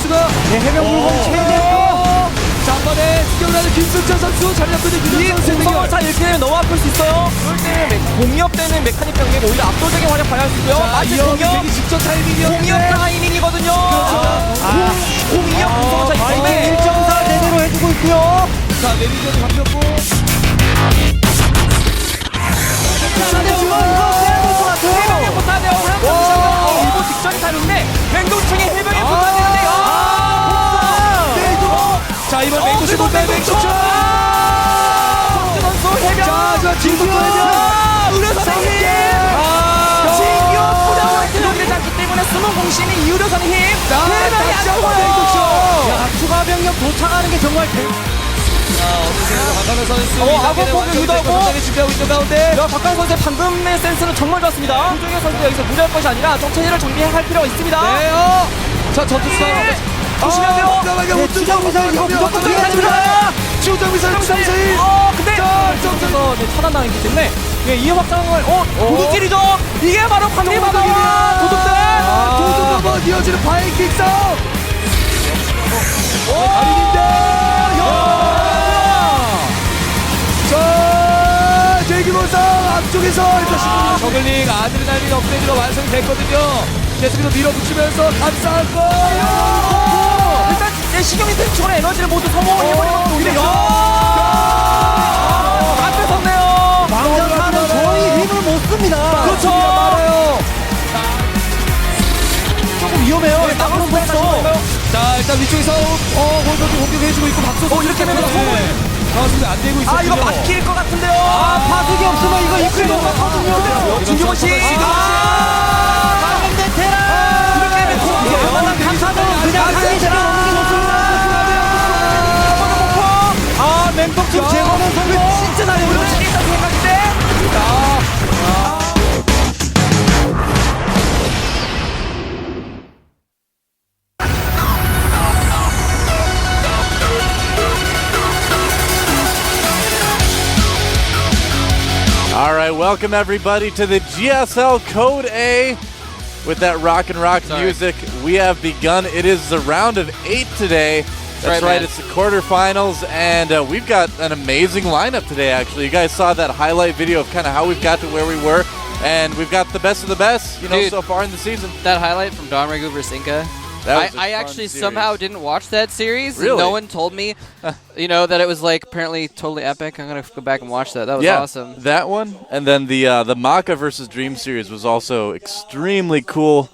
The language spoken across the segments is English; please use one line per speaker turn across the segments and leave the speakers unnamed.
선수가
해병 물건 최대.
자, 한 번에 승격을 하는 김승찬 선수 자리 잡고 있는
이 공성차 이렇게 되면 너무 아플 수 있어요. 그럴 때는 공격되는 메카닉 병력이 오히려 압도적인 활약 발휘할 수 있고요. 마치
되기 직전 타이밍이었는데
공격 타이밍이거든요. 공격 공성차 이번에
1.4 제대로 해주고 있고요.
자, 내리전이 잡혔고
해병에 붙어야 돼요. 일본 직전이 다른데 맹도충이 해병에 붙어야 되는데요.
자, 이번 맹도시 못가요 맹도시
선수 해병.
자, 진국도 해병
의료선의 힘. 진규 부담을 들어오지 않기 때문에 숨은 공신이 이 의료선의 힘. 해병이 안 보여요.
추가 병력 도착하는 게 정말
박하늘 선수
아군 공격 유도하고
준비하고 있는 가운데
박하늘 선수의 방금의 센스는 정말 좋았습니다. 조정현 선수가 여기서 무리할 것이 아니라 정체를 정비할 필요가 있습니다.
네, 자, 전투수가
조심해야 돼요.
추정 미사일 이거 무조건
들어가야
추정 미사일
근데 점에서 차단당했기 때문에 이 확장을 도둑질이죠. 이게 바로 관리마다 도둑들.
도둑 이어지는 바이킹 싸움 달인인데 자, 대규모상 앞쪽에서 일단 저글링 아드레날린 업그레이드가 완성이 됐거든요. 계속해서 밀어붙이면서 감싸고
일단 신경이 탱처럼 에너지를 모두 소모를 해버리면 오히려 안 뺏었네요.
망자사는 거의 힘을 못 씁니다.
그렇죠.
말아요.
조금 위험해요.
네, 나가는 거였어.
자, 일단 위쪽에서 골격이 공격해주고 있고 박수
이렇게 되면
상황이 안 되고 있어요.
이거 막힐 것 같은데요.
파수기 없으면 이거 이끌 것 같거든요.
진규원 씨.
강행된 테라.
이렇게 되면
웬만한 감사는 그냥 강행시켜 놓는 게 좋습니다. 맹독충 제거는 성공.
진짜 잘해. 이런 식이 있다고 생각인데.
All right, welcome everybody to the GSL Code A. With that rock and rock music, we have begun. It is the round of 8 today. That's right, it's the quarterfinals, and we've got an amazing lineup today, actually. You guys saw that highlight video of kind of how we've got to where we were, and we've got the best of the best,
Dude,
so far in the season.
That highlight from Don Regu vs. Inca, I actually somehow didn't watch that series.
Really?
And no one told me, that it was like apparently totally epic. I'm gonna go back and watch that. That was awesome.
That one, and then the Maka versus Dream series was also extremely cool.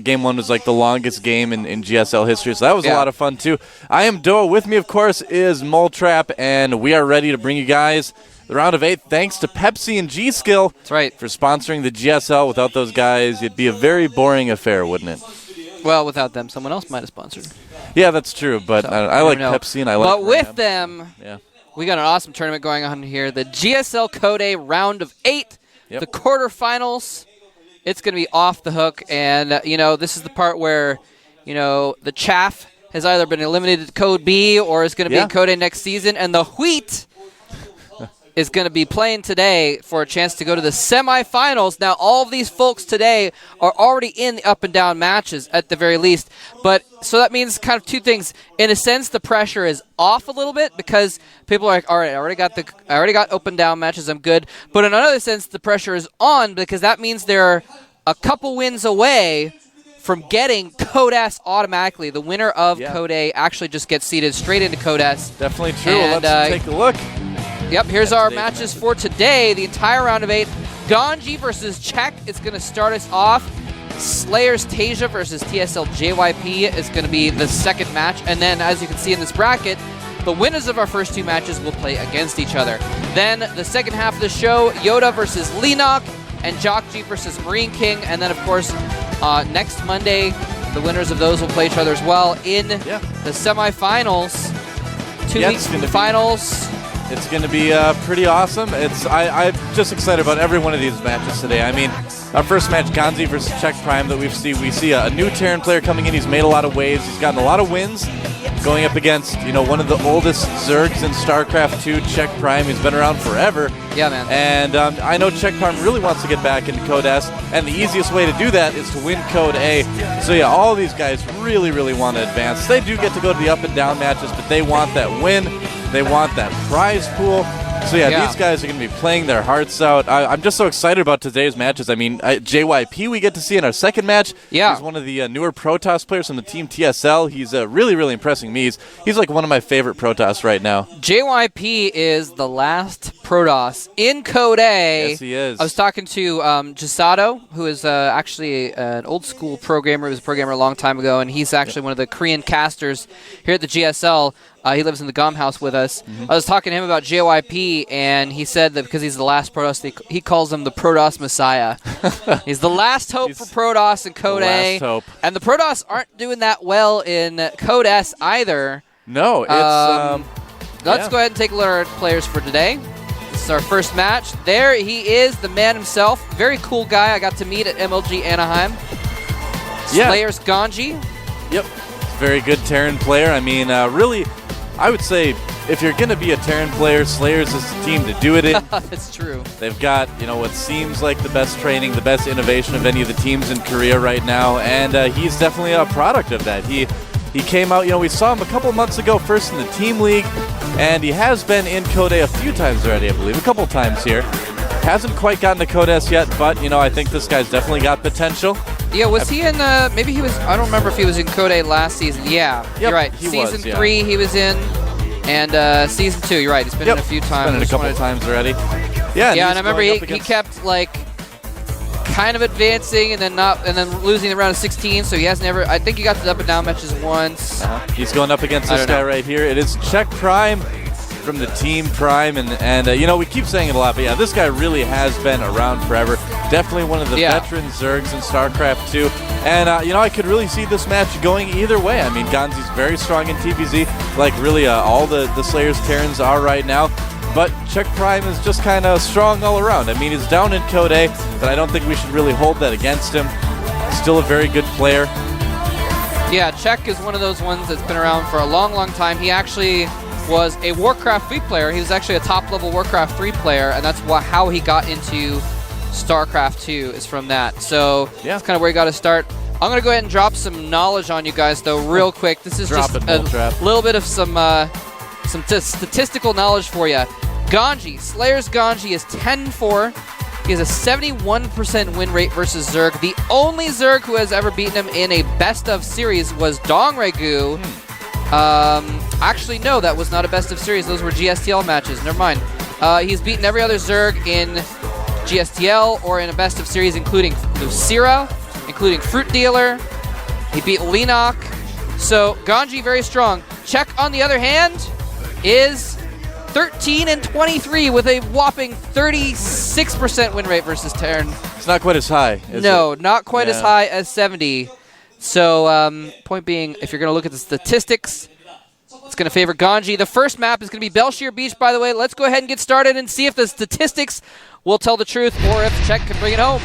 Game 1 was like the longest game in GSL history, so that was a lot of fun too. I am Doa. With me, of course, is Moletrap, and we are ready to bring you guys the round of 8. Thanks to Pepsi and G-Skill for sponsoring the GSL. Without those guys, it'd be a very boring affair, wouldn't it?
Well, without them, someone else might have sponsored.
Yeah, that's true, but
So,
I like Pepsi and I like
But with
Ram.
them,
Yeah.
we got an awesome tournament going on here. The GSL Code A round of 8, the quarterfinals. It's going to be off the hook, and, this is the part where, the chaff has either been eliminated to Code B or is going to be in Code A next season, and the wheat is going to be playing today for a chance to go to the semifinals. Now, all of these folks today are already in the up and down matches at the very least. But so that means kind of two things. In a sense, the pressure is off a little bit because people are like, all right, I already got up and down matches. I'm good. But in another sense, the pressure is on because that means they're a couple wins away from getting Code S automatically. The winner of Code A actually just gets seeded straight into Code S.
Definitely true.
And,
Let's take a look.
Yep, here's our matches for today. The entire round of 8. GanZI versus Czech is going to start us off. Slayers Tasia versus TSL JYP is going to be the second match. And then, as you can see in this bracket, the winners of our first 2 matches will play against each other. Then, the second half of the show, Yoda versus Linok and Jockji versus Marine King. And then, of course, next Monday, the winners of those will play each other as well in the semifinals. 2 weeks from the finals.
It's going to be pretty awesome. I'm just excited about every one of these matches today. I mean, our first match, GanZI versus Czech Prime, that we see a new Terran player coming in. He's made a lot of waves. He's gotten a lot of wins. going up against, you know, one of the oldest Zergs in StarCraft 2, Czech Prime. He's been around forever.
Yeah, man.
And I know Czech Prime really wants to get back into Code S, and the easiest way to do that is to win Code A. So yeah, all these guys really, really want to advance. They do get to go to the up and down matches, but they want that win. They want that prize pool. So yeah, these guys are going to be playing their hearts out. I'm just so excited about today's matches. I mean, JYP we get to see in our second match.
Yeah.
He's one of the newer Protoss players from the team TSL. He's really, really impressing me. He's like one of my favorite Protoss right now.
JYP is the last Protoss in Code A.
Yes, he is.
I was talking to Gisato, who is actually an old school programmer. He was a programmer a long time ago, and he's actually one of the Korean casters here at the GSL. He lives in the GOM house with us. I was talking to him about JYP, and he said that because he's the last Protoss, he calls him the Protoss Messiah. He's the last hope for Protoss in Code A.
Last hope.
And the Protoss aren't doing that well in Code S either.
No, it's...
Let's go ahead and take a look at our players for today. This is our first match. There he is, the man himself. Very cool guy I got to meet at MLG Anaheim.
Yeah.
Slayer's GanZI.
Yep. Very good Terran player. I mean, really, I would say if you're going to be a Terran player, Slayers is the team to do it in.
That's true.
They've got, you know, what seems like the best training, the best innovation of any of the teams in Korea right now, and he's definitely a product of that. He came out, you know, we saw him a couple months ago, first in the Team League, and he has been in Code A a few times already, I believe, a couple times here. Hasn't quite gotten to Code S yet, but, you know, I think this guy's definitely got potential.
Yeah, was he in, maybe he was, I don't remember if he was in Code A last season. Yeah, you're right. Season 3 he was in, and Season 2, you're right. He's been in a few times.
He's been in a couple times already. Yeah,
and I remember he kept, like, kind of advancing and then losing the round of 16, so he has never, I think he got to the up and down matches once.
He's going up against this guy right here. It is Czech Prime from the Team Prime, and you know, we keep saying it a lot, but yeah, this guy really has been around forever. Definitely one of the veteran Zergs in StarCraft 2, and you know, I could really see this match going either way. I mean, GanZi's very strong in TVZ, like really all the Slayers Terrans are right now, but Czech Prime is just kind of strong all around. I mean, he's down in Code A, but I don't think we should really hold that against him. Still a very good player.
Yeah, Czech is one of those ones that's been around for a long, long time. He actually was a Warcraft 3 player. He was actually a top-level Warcraft 3 player, and that's how he got into StarCraft 2 is from that. So that's kind of where he got to start. I'm going to go ahead and drop some knowledge on you guys, though, real quick. This is just a little bit of some statistical knowledge for you. GanZI, Slayer's GanZI is 10-4. He has a 71% win rate versus Zerg. The only Zerg who has ever beaten him in a best-of series was Dongregu. Actually, no, that was not a best of series. Those were GSTL matches. Never mind. He's beaten every other Zerg in GSTL or in a best of series, including Lucira, including Fruit Dealer. He beat Lenok. So, GanZI very strong. Czech, on the other hand, is 13-23 with a whopping 36% win rate versus Terran.
It's not quite as high, is it?
No, not quite as high as 70. So, point being, if you're going to look at the statistics, it's going to favor GanZI. The first map is going to be Belshir Beach, by the way. Let's go ahead and get started and see if the statistics will tell the truth or if Czech can bring it home.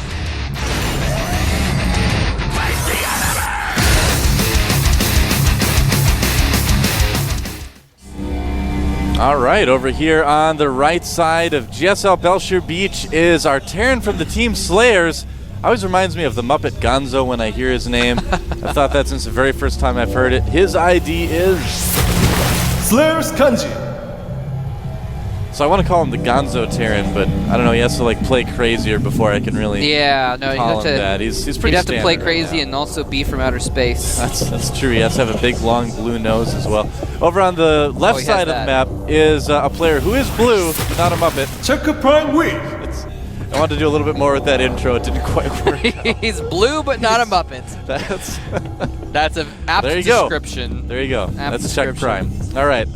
All right, over here on the right side of GSL Belshir Beach is our Terran from the Team Slayers. Always reminds me of the Muppet Gonzo when I hear his name. I've thought that since the very first time I've heard it. His ID is
Slayer's GanZI.
So I want to call him the Gonzo Terran, but I don't know. He has to like play crazier before I can really call him that. He's pretty.
You'd have to play
right
crazy
now.
and also be from outer space.
That's true. He has to have a big, long blue nose as well. Over on the left side of the map is a player who is blue, but not a Muppet.
Czech Prime win.
I wanted to do a little bit more with that intro. It didn't quite work.
He's blue, but not a Muppet. That's an apt description.
There you go. That's Czech Prime. All right.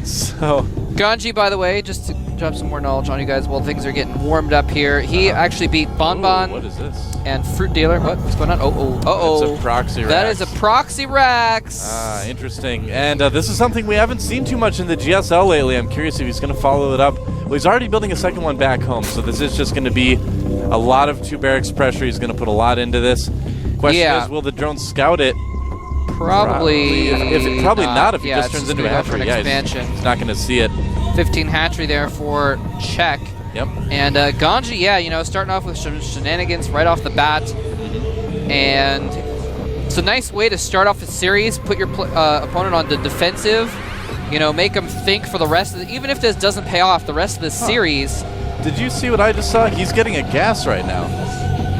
So
GanZI, by the way, just to drop some more knowledge on you guys while things are getting warmed up here, he actually beat Bonbon.
What is this?
And Fruit Dealer. What's going on?
It's a proxy Rax.
That is a proxy Rax.
Interesting. And this is something we haven't seen too much in the GSL lately. I'm curious if he's going to follow it up. Well, he's already building a second one back home, so this is just going to be a lot of 2 barracks pressure. He's going to put a lot into this. Question is, will the drone scout it
Probably.
Probably not if he
yeah,
just
it's
turns into a
gonna go for
hatchery.
an expansion.
He's not going to see it.
15 hatchery there for Czech.
Yep.
And GanZI, yeah, you know, starting off with some shenanigans right off the bat. And it's a nice way to start off a series, put your opponent on the defensive, you know, make them think for the rest of the, even if this doesn't pay off, the rest of the series.
Did you see what I just saw? He's getting a gas right now.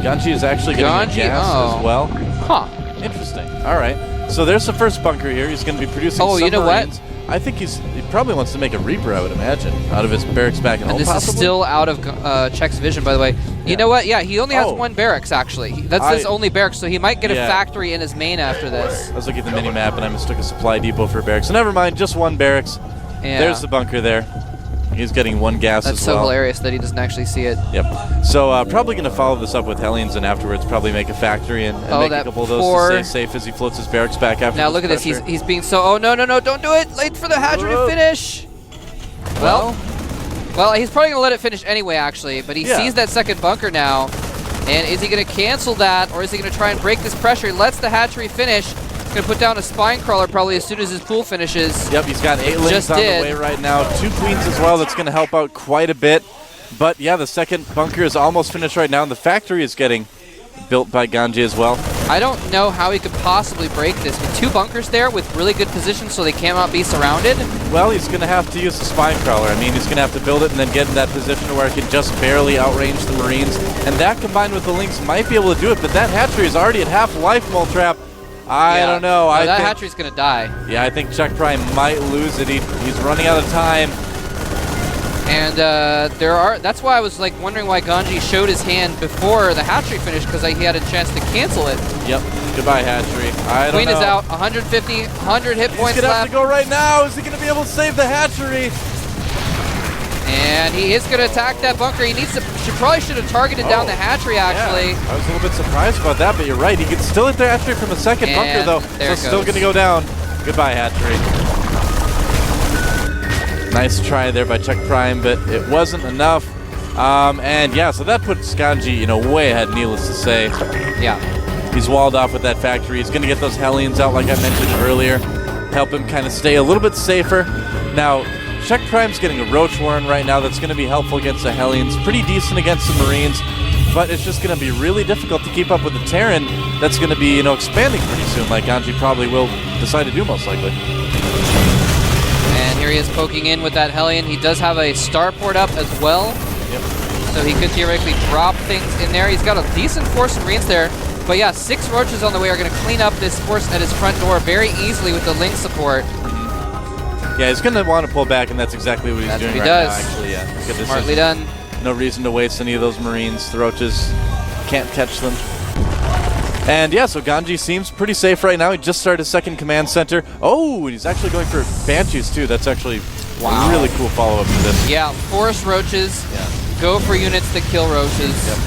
GanZI is actually getting a gas as well.
Huh.
Interesting. All right. So there's the first bunker here. He's going to be producing
Oh, you know what?
submarines. I think he probably wants to make a Reaper, I would imagine, out of his barracks back at home.
And this
possibly?
is still out of Czech's vision, by the way. You know what? Yeah, he only has one barracks, actually. That's his only barracks, so he might get a factory in his main after this.
I was looking at the mini-map, and I mistook a supply depot for a barracks. So never mind, just one barracks.
Yeah.
There's the bunker there. He's getting one gas
That's
as well.
so hilarious that he doesn't actually see it.
Yep. So probably going to follow this up with Hellions, and afterwards probably make a factory and make a couple of those to stay safe as he floats his barracks back after.
Now look at this. He's being so. Oh no, don't do it! Late for the hatchery to finish. Well, he's probably gonna let it finish anyway, actually. But he sees that second bunker now, and is he gonna cancel that, or is he gonna try and break this pressure? He lets the hatchery finish. He's gonna put down a spine crawler probably as soon as his pool finishes.
Yep, he's got 8 lings on the way right now. 2 queens as well. That's gonna help out quite a bit. But yeah, the second bunker is almost finished right now, and the factory is getting built by GanZI as well.
I don't know how he could possibly break this with 2 bunkers there with really good positions so they cannot be surrounded.
Well, he's going to have to use the spine crawler. I mean, he's going to have to build it and then get in that position where it can just barely outrange the Marines. And that combined with the links might be able to do it, but that hatchery is already at half life, Moltrap. I don't know.
No, that hatchery's going to die.
Yeah, I think Czech Prime might lose it. He's running out of time.
And that's why I was like wondering why GanZI showed his hand before the hatchery finished, because he had a chance to cancel it.
Yep. Goodbye, hatchery. I don't know.
Queen is out. 150, 100 hit points left.
He's gonna have to go right now. Is he gonna be able to save the hatchery?
And he is gonna attack that bunker. He needs to. Probably should have targeted down the hatchery. Actually,
yeah. I was a little bit surprised about that, but you're right. He can still hit the hatchery from a second bunker, though. So it's still gonna go down. Goodbye, hatchery. Nice try there by Czech Prime, but it wasn't enough. And yeah, so that puts GanZI, way ahead, needless to say.
Yeah.
He's walled off with that factory. He's going to get those Hellions out, like I mentioned earlier. Help him kind of stay a little bit safer. Now, Czech Prime's getting a Roach Warren right now. That's going to be helpful against the Hellions. Pretty decent against the Marines. But it's just going to be really difficult to keep up with the Terran that's going to be, expanding pretty soon, like GanZI probably will decide to do most likely.
And here he is poking in with that Hellion. He does have a starport up as well.
Yep.
So he could theoretically drop things in there. He's got a decent force of Marines there. But yeah, 6 roaches on the way are going to clean up this force at his front door very easily with the link support.
Yeah, he's going to want to pull back, and that's exactly what he's doing right now, actually. Yeah.
Smartly done.
No reason to waste any of those Marines. The roaches can't catch them. And yeah, so GanZI seems pretty safe right now. He just started his second command center. Oh, and he's actually going for Banshees, too. That's actually a really cool follow-up to this.
Yeah, force roaches. Yeah. Go for units that kill roaches.
Yep.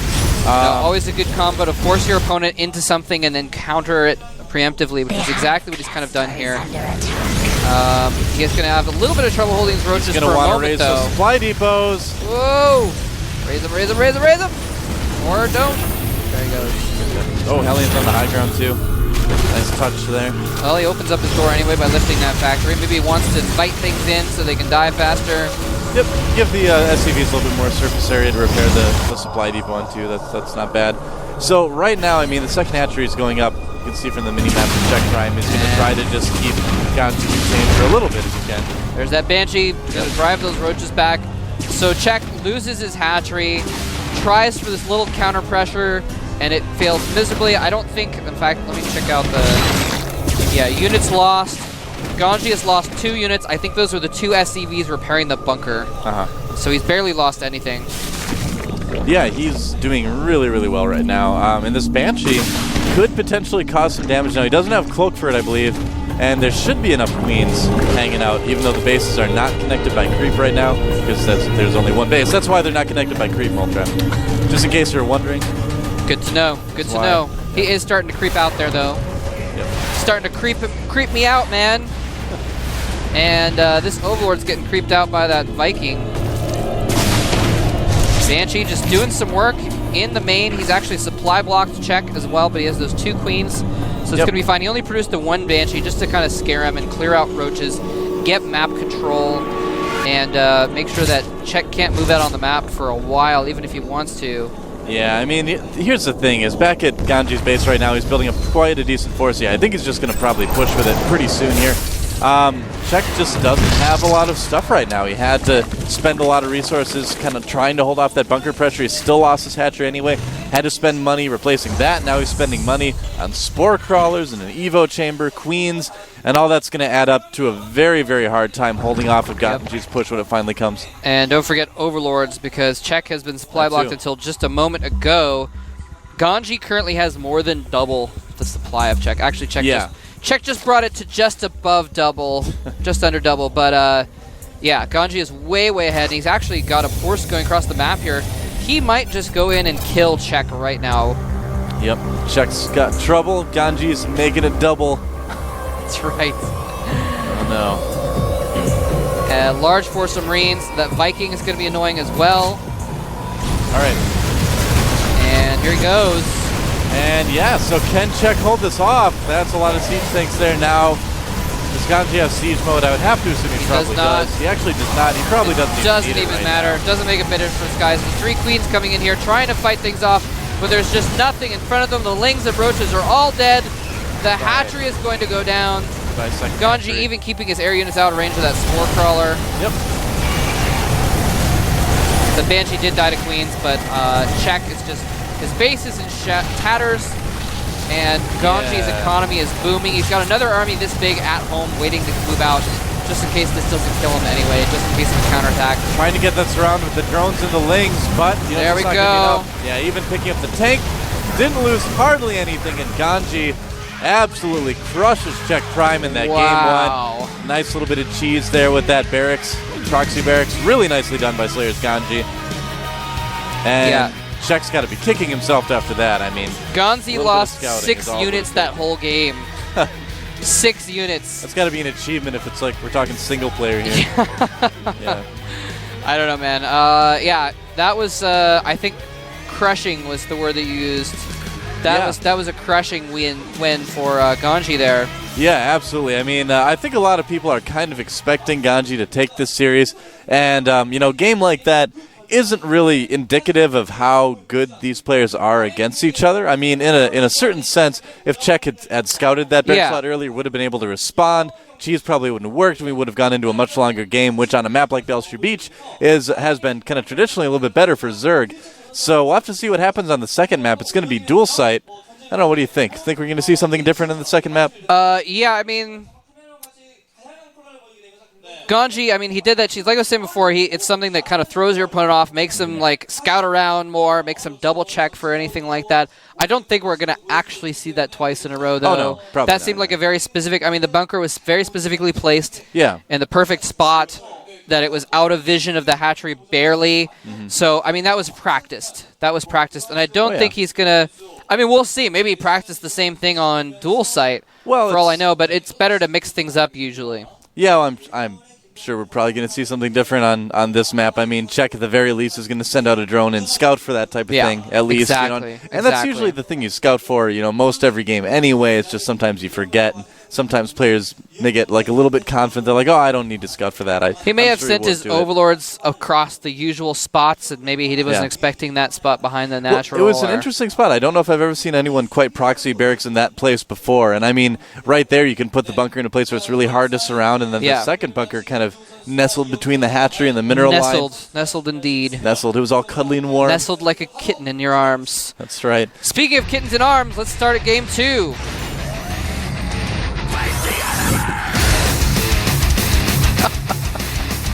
Always a good combo to force your opponent into something and then counter it preemptively, which is exactly what he's kind of done here. He's going to have a little bit of trouble holding his roaches for a moment, though.
He's going to want to raise those supply depots.
Whoa! Raise them, raise them, raise them, raise them! Or don't. There he goes.
Oh, Hellions on the high ground, too. Nice touch there.
Well, he opens up his door anyway by lifting that factory. Maybe he wants to invite things in so they can die faster.
Yep, give the SCVs a little bit more surface area to repair the supply depot on, too. That's not bad. So right now, the second hatchery is going up. You can see from the mini-map that Czech Prime is going to try to just keep GanZI contained for a little bit if he can.
There's that Banshee. Going to drive those roaches back. So Czech loses his hatchery, tries for this little counter pressure, and it fails miserably. I don't think, in fact, let me check out units lost. GanZI has lost 2 units. I think those are the 2 SCVs repairing the bunker. So he's barely lost anything.
Yeah, he's doing really, really well right now. And this Banshee could potentially cause some damage. Now, he doesn't have Cloak for it, I believe. And there should be enough Queens hanging out, even though the bases are not connected by creep right now, because there's only one base. That's why they're not connected by creep, Moltrap. Just in case you're wondering.
Good to know. Good to know. He is starting to creep out there, though.
Yep.
Starting to creep me out, man. And this Overlord's getting creeped out by that Viking. Banshee just doing some work in the main, he's actually supply blocked check as well, but he has those 2 queens. So it's going to be fine. He only produced the 1 Banshee just to kind of scare him and clear out roaches, get map control, and make sure that Czech can't move out on the map for a while, even if he wants to.
Yeah, I mean, here's the thing, is back at GanZI's base right now, he's building up quite a decent force here. I think he's just going to probably push with it pretty soon here. Czech just doesn't have a lot of stuff right now. He had to spend a lot of resources kind of trying to hold off that bunker pressure. He still lost his hatchery anyway. Had to spend money replacing that. Now he's spending money on spore crawlers and an evo chamber, queens, and all that's going to add up to a very, very hard time holding off of GanZI's push when it finally comes.
And don't forget Overlords, because Czech has been supply blocked until just a moment ago. GanZI currently has more than double the supply of Czech. Actually, Czech just brought it to just above double, just under double. But yeah, GanZI is way, way ahead. And he's actually got a force going across the map here. He might just go in and kill Czech right now.
Yep, Czech's got trouble. GanZI's making it double.
That's right.
Oh no.
Large force of Marines. That Viking is going to be annoying as well.
All right.
And here he goes.
And yeah, so can Czech hold this off? That's a lot of siege tanks there now. Does GanZI have siege mode? I would have to assume he probably does. He actually does not. He probably doesn't
even matter. Doesn't make a bit of difference, guys. The 3 queens coming in here trying to fight things off, but there's just nothing in front of them. The lings and roaches are all dead. The hatchery is going to go down. GanZI even keeping his air units out of range of that spore crawler.
Yep.
The Banshee did die to queens, but Czech is just, his base is in tatters, and GanZI's economy is booming. He's got another army this big at home waiting to move out, just in case this doesn't kill him anyway, just in case of a counterattack.
Trying to get that surround with the drones and the lings, but
there we go.
Yeah, even picking up the tank, didn't lose hardly anything, and GanZI absolutely crushes Czech Prime in that game 1. Nice little bit of cheese there with that barracks, proxy barracks. Really nicely done by Slayer's GanZI. And Czech's got to be kicking himself after that. I mean,
GanZI lost 6 units that whole game. 6 units.
That's got to be an achievement if it's like we're talking single player here. Yeah.
I don't know, man. Yeah, that was, I think, crushing was the word that you used. That was a crushing win for GanZI there.
Yeah, absolutely. I mean, I think a lot of people are kind of expecting GanZI to take this series, and you know, a game like that isn't really indicative of how good these players are against each other. I mean, in a certain sense, if Czech had scouted that barrack slot earlier, would have been able to respond. Cheese probably wouldn't have worked, and we would have gone into a much longer game, which on a map like Belcher Beach has been kind of traditionally a little bit better for Zerg. So we'll have to see what happens on the second map. It's going to be dual site. I don't know, what do you think? Think we're going to see something different in the second map?
Yeah, I mean, GanZI, I mean, he did that cheese. Like I was saying before, it's something that kind of throws your opponent off, makes him like scout around more, makes him double check for anything like that. I don't think we're going to actually see that twice in a row, though.
Oh, no, probably
that seemed like a very specific, I mean, the bunker was very specifically placed in the perfect spot, that it was out of vision of the hatchery barely. So, I mean, that was practiced. And I don't think he's going to, I mean, we'll see. Maybe he practiced the same thing on dual site, for all I know, but it's better to mix things up usually.
Yeah, well, I'm sure we're probably going to see something different on this map. I mean, Czech at the very least is going to send out a drone and scout for that type of thing, at least.
Exactly.
You know? And that's usually the thing you scout for, you know, most every game anyway. It's just sometimes you forget. And sometimes players may get like a little bit confident. They're like, oh, I don't need to scout for that.
He may have sent his overlords across the usual spots, and maybe he wasn't expecting that spot behind the natural.
Well, it was an interesting spot. I don't know if I've ever seen anyone quite proxy barracks in that place before. And I mean, right there, you can put the bunker in a place where it's really hard to surround, and then the second bunker kind of nestled between the hatchery and the mineral line.
Nestled indeed.
Nestled. It was all cuddly and warm.
Nestled like a kitten in your arms.
That's right.
Speaking of kittens in arms, let's start at game 2.